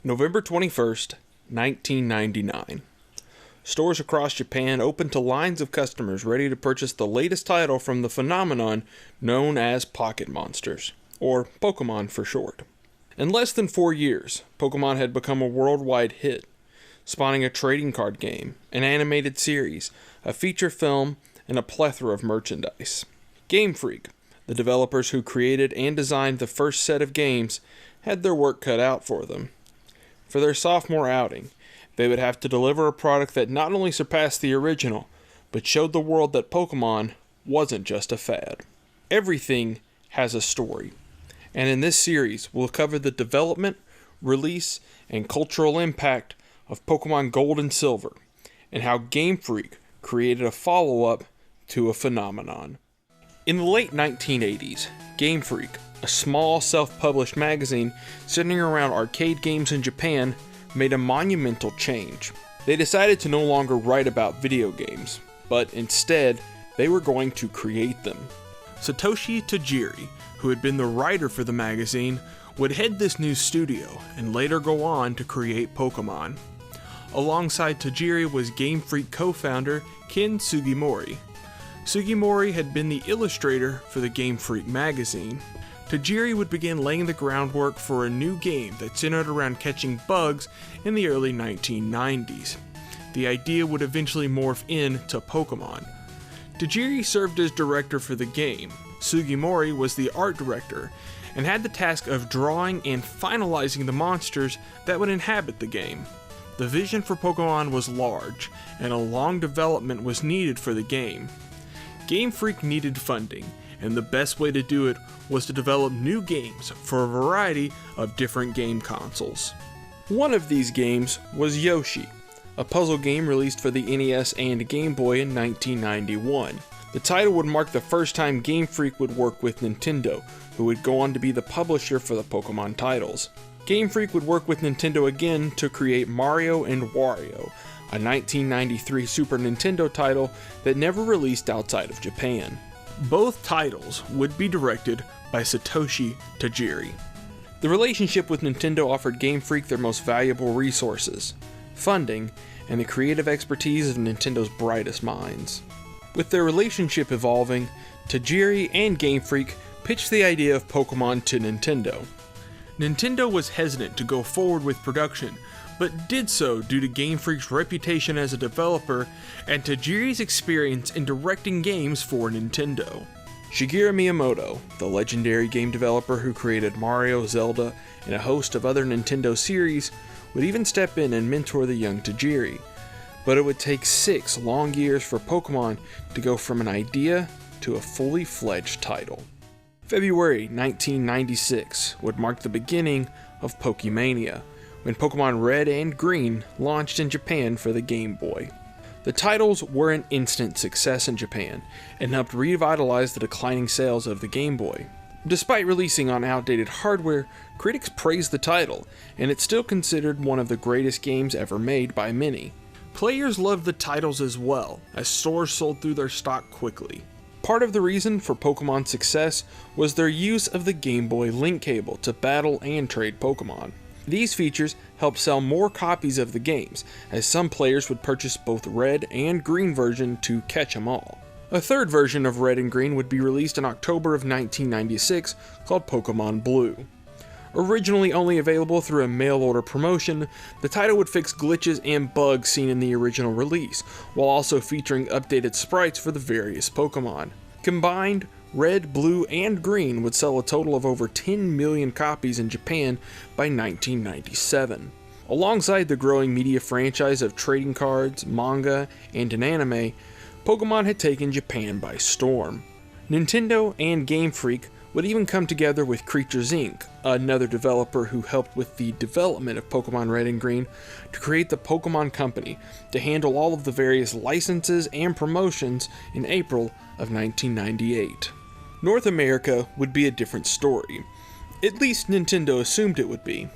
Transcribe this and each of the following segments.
November 21st, 1999. Stores across Japan opened to lines of customers ready to purchase the latest title from the phenomenon known as Pocket Monsters, or Pokemon for short. In less than 4 years, Pokemon had become a worldwide hit, spawning a trading card game, an animated series, a feature film, and a plethora of merchandise. Game Freak, the developers who created and designed the first set of games, had their work cut out for them. For their sophomore outing, they would have to deliver a product that not only surpassed the original, but showed the world that Pokemon wasn't just a fad. Everything has a story, and in this series we'll cover the development, release, and cultural impact of Pokemon Gold and Silver, and how Game Freak created a follow-up to a phenomenon. In the late 1980s, Game Freak, a small self-published magazine centering around arcade games in Japan, made a monumental change. They decided to no longer write about video games, but instead, they were going to create them. Satoshi Tajiri, who had been the writer for the magazine, would head this new studio and later go on to create Pokemon. Alongside Tajiri was Game Freak co-founder Ken Sugimori. Sugimori had been the illustrator for the Game Freak magazine. Tajiri would begin laying the groundwork for a new game that centered around catching bugs in the early 1990s. The idea would eventually morph into Pokemon. Tajiri served as director for the game. Sugimori was the art director and had the task of drawing and finalizing the monsters that would inhabit the game. The vision for Pokemon was large, and a long development was needed for the game. Game Freak needed funding, and the best way to do it was to develop new games for a variety of different game consoles. One of these games was Yoshi, a puzzle game released for the NES and Game Boy in 1991. The title would mark the first time Game Freak would work with Nintendo, who would go on to be the publisher for the Pokemon titles. Game Freak would work with Nintendo again to create Mario and Wario, a 1993 Super Nintendo title that never released outside of Japan. Both titles would be directed by Satoshi Tajiri. The relationship with Nintendo offered Game Freak their most valuable resources, funding, and the creative expertise of Nintendo's brightest minds. With their relationship evolving, Tajiri and Game Freak pitched the idea of Pokemon to Nintendo. Nintendo was hesitant to go forward with production, but did so due to Game Freak's reputation as a developer and Tajiri's experience in directing games for Nintendo. Shigeru Miyamoto, the legendary game developer who created Mario, Zelda, and a host of other Nintendo series, would even step in and mentor the young Tajiri. But it would take 6 long years for Pokemon to go from an idea to a fully fledged title. February 1996 would mark the beginning of Pokemania, when Pokemon Red and Green launched in Japan for the Game Boy. The titles were an instant success in Japan and helped revitalize the declining sales of the Game Boy. Despite releasing on outdated hardware, critics praised the title, and it's still considered one of the greatest games ever made by many. Players loved the titles as well, as stores sold through their stock quickly. Part of the reason for Pokemon's success was their use of the Game Boy link cable to battle and trade Pokemon. These features helped sell more copies of the games, as some players would purchase both Red and Green version to catch 'em all. A third version of Red and Green would be released in October of 1996 called Pokemon Blue. Originally only available through a mail-order promotion, the title would fix glitches and bugs seen in the original release, while also featuring updated sprites for the various Pokemon. Combined, Red, Blue, and Green would sell a total of over 10 million copies in Japan by 1997. Alongside the growing media franchise of trading cards, manga, and an anime, Pokemon had taken Japan by storm. Nintendo and Game Freak would even come together with Creatures Inc., another developer who helped with the development of Pokemon Red and Green, to create the Pokemon Company to handle all of the various licenses and promotions in April of 1998. North America would be a different story. At least Nintendo assumed it would be.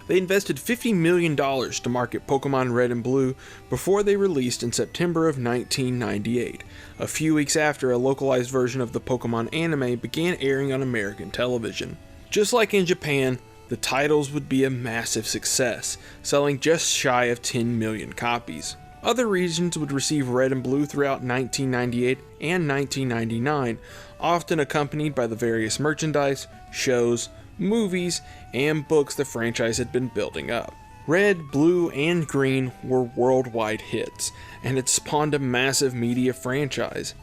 They invested $50 million to market Pokemon Red and Blue before they released in September of 1998, a few weeks after a localized version of the Pokemon anime began airing on American television. Just like in Japan, The titles would be a massive success, selling just shy of 10 million copies. Other regions would receive Red and Blue throughout 1998 and 1999, often accompanied by the various merchandise, shows, movies, and books the franchise had been building up. Red, Blue, and Green were worldwide hits, and it spawned a massive media franchise.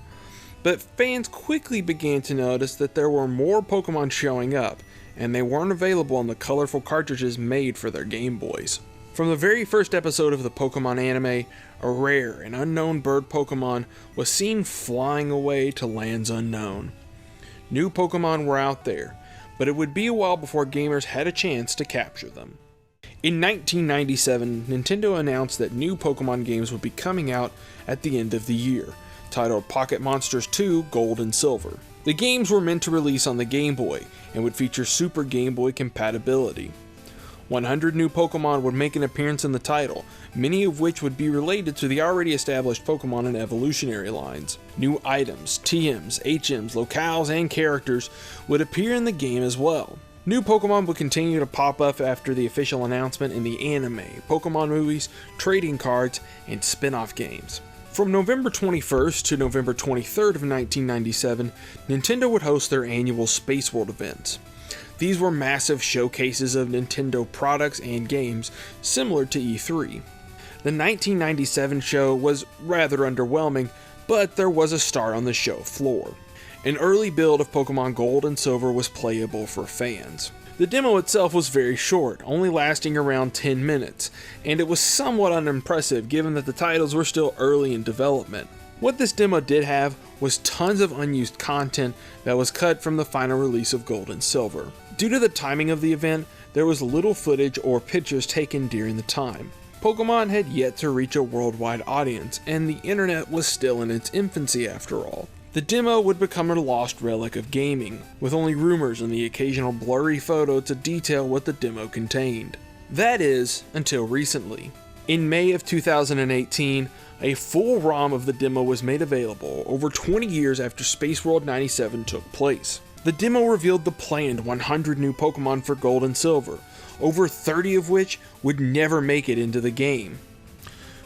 But fans quickly began to notice that there were more Pokemon showing up, and they weren't available on the colorful cartridges made for their Game Boys. From the very first episode of the Pokemon anime, a rare and unknown bird Pokemon was seen flying away to lands unknown. New Pokemon were out there, but it would be a while before gamers had a chance to capture them. In 1997, Nintendo announced that new Pokemon games would be coming out at the end of the year, titled Pocket Monsters 2 Gold and Silver. The games were meant to release on the Game Boy and would feature Super Game Boy compatibility. 100 new Pokemon would make an appearance in the title, many of which would be related to the already established Pokemon and evolutionary lines. New items, TMs, HMs, locales, and characters would appear in the game as well. New Pokemon would continue to pop up after the official announcement in the anime, Pokemon movies, trading cards, and spin-off games. From November 21st to November 23rd of 1997, Nintendo would host their annual Space World events. These were massive showcases of Nintendo products and games, similar to E3. The 1997 show was rather underwhelming, but there was a star on the show floor. An early build of Pokemon Gold and Silver was playable for fans. The demo itself was very short, only lasting around 10 minutes, and it was somewhat unimpressive given that the titles were still early in development. What this demo did have was tons of unused content that was cut from the final release of Gold and Silver. Due to the timing of the event, there was little footage or pictures taken during the time. Pokemon had yet to reach a worldwide audience, and the internet was still in its infancy after all. The demo would become a lost relic of gaming, with only rumors and the occasional blurry photo to detail what the demo contained. That is, until recently. In May of 2018, a full ROM of the demo was made available over 20 years after Space World 97 took place. The demo revealed the planned 100 new Pokemon for Gold and Silver, over 30 of which would never make it into the game.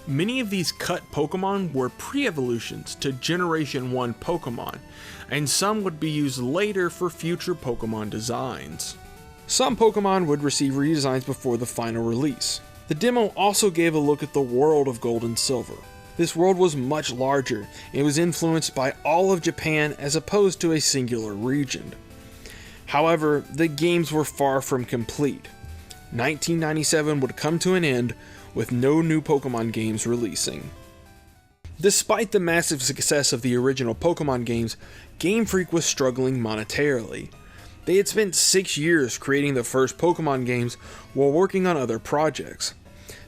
Many of these cut Pokemon were pre-evolutions to Generation 1 Pokemon, and some would be used later for future Pokemon designs. Some Pokemon would receive redesigns before the final release. The demo also gave a look at the world of Gold and Silver. This world was much larger, and it was influenced by all of Japan as opposed to a singular region. However, the games were far from complete. 1997 would come to an end with no new Pokemon games releasing. Despite the massive success of the original Pokemon games, Game Freak was struggling monetarily. They had spent 6 years creating the first Pokemon games while working on other projects.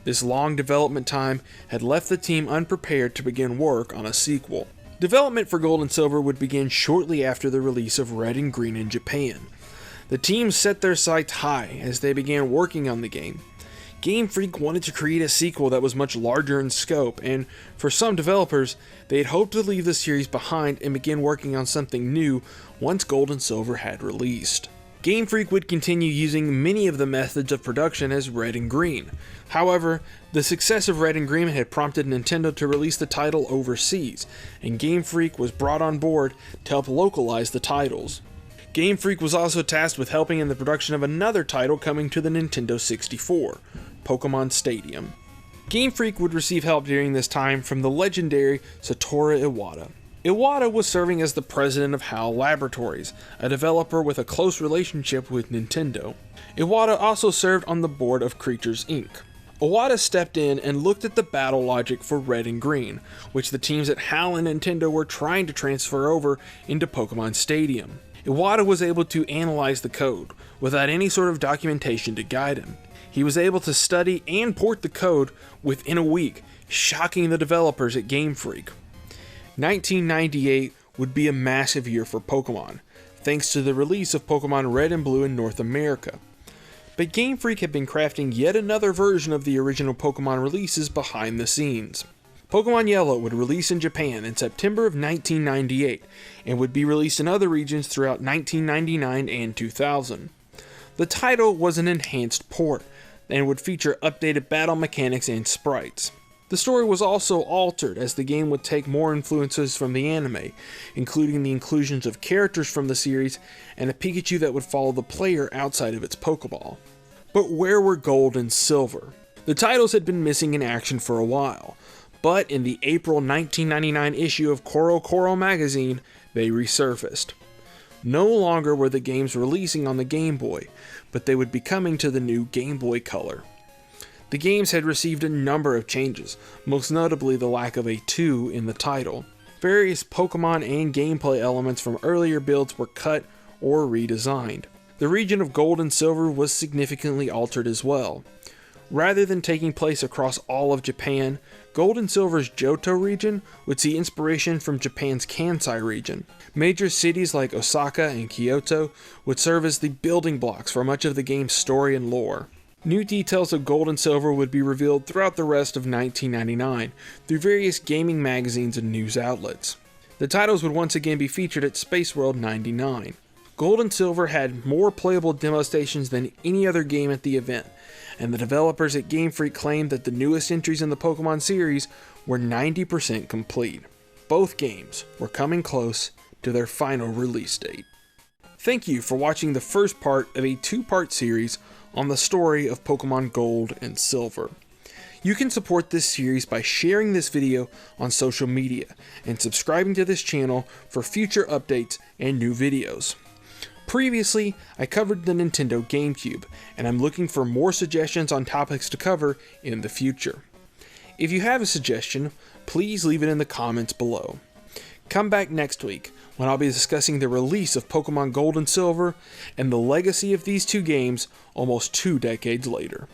This long development time had left the team unprepared to begin work on a sequel. Development for Gold and Silver would begin shortly after the release of Red and Green in Japan. The team set their sights high as they began working on the game. Game Freak wanted to create a sequel that was much larger in scope, and for some developers, they had hoped to leave the series behind and begin working on something new once Gold and Silver had released. Game Freak would continue using many of the methods of production as Red and Green. However, the success of Red and Green had prompted Nintendo to release the title overseas, and Game Freak was brought on board to help localize the titles. Game Freak was also tasked with helping in the production of another title coming to the Nintendo 64, Pokemon Stadium. Game Freak would receive help during this time from the legendary Satoru Iwata. Iwata was serving as the president of HAL Laboratories, a developer with a close relationship with Nintendo. Iwata also served on the board of Creatures Inc. Iwata stepped in and looked at the battle logic for Red and Green, which the teams at HAL and Nintendo were trying to transfer over into Pokemon Stadium. Iwata was able to analyze the code without any sort of documentation to guide him. He was able to study and port the code within a week, shocking the developers at Game Freak. 1998 would be a massive year for Pokemon, thanks to the release of Pokemon Red and Blue in North America. But Game Freak had been crafting yet another version of the original Pokemon releases behind the scenes. Pokemon Yellow would release in Japan in September of 1998, and would be released in other regions throughout 1999 and 2000. The title was an enhanced port, and would feature updated battle mechanics and sprites. The story was also altered, as the game would take more influences from the anime, including the inclusions of characters from the series and a Pikachu that would follow the player outside of its Pokeball. But where were Gold and Silver? The titles had been missing in action for a while, but in the April 1999 issue of Coro magazine, they resurfaced. No longer were the games releasing on the Game Boy, but they would be coming to the new Game Boy Color. The games had received a number of changes, most notably the lack of a 2 in the title. Various Pokemon and gameplay elements from earlier builds were cut or redesigned. The region of Gold and Silver was significantly altered as well. Rather than taking place across all of Japan, Gold and Silver's Johto region would see inspiration from Japan's Kansai region. Major cities like Osaka and Kyoto would serve as the building blocks for much of the game's story and lore. New details of Gold and Silver would be revealed throughout the rest of 1999 through various gaming magazines and news outlets. The titles would once again be featured at Space World 99. Gold and Silver had more playable demo stations than any other game at the event, and the developers at Game Freak claimed that the newest entries in the Pokemon series were 90% complete. Both games were coming close to their final release date. Thank you for watching the first part of a 2-part series on the story of Pokemon Gold and Silver. You can support this series by sharing this video on social media and subscribing to this channel for future updates and new videos. Previously, I covered the Nintendo GameCube, and I'm looking for more suggestions on topics to cover in the future. If you have a suggestion, please leave it in the comments below. Come back next week when I'll be discussing the release of Pokemon Gold and Silver and the legacy of these two games almost 2 decades later.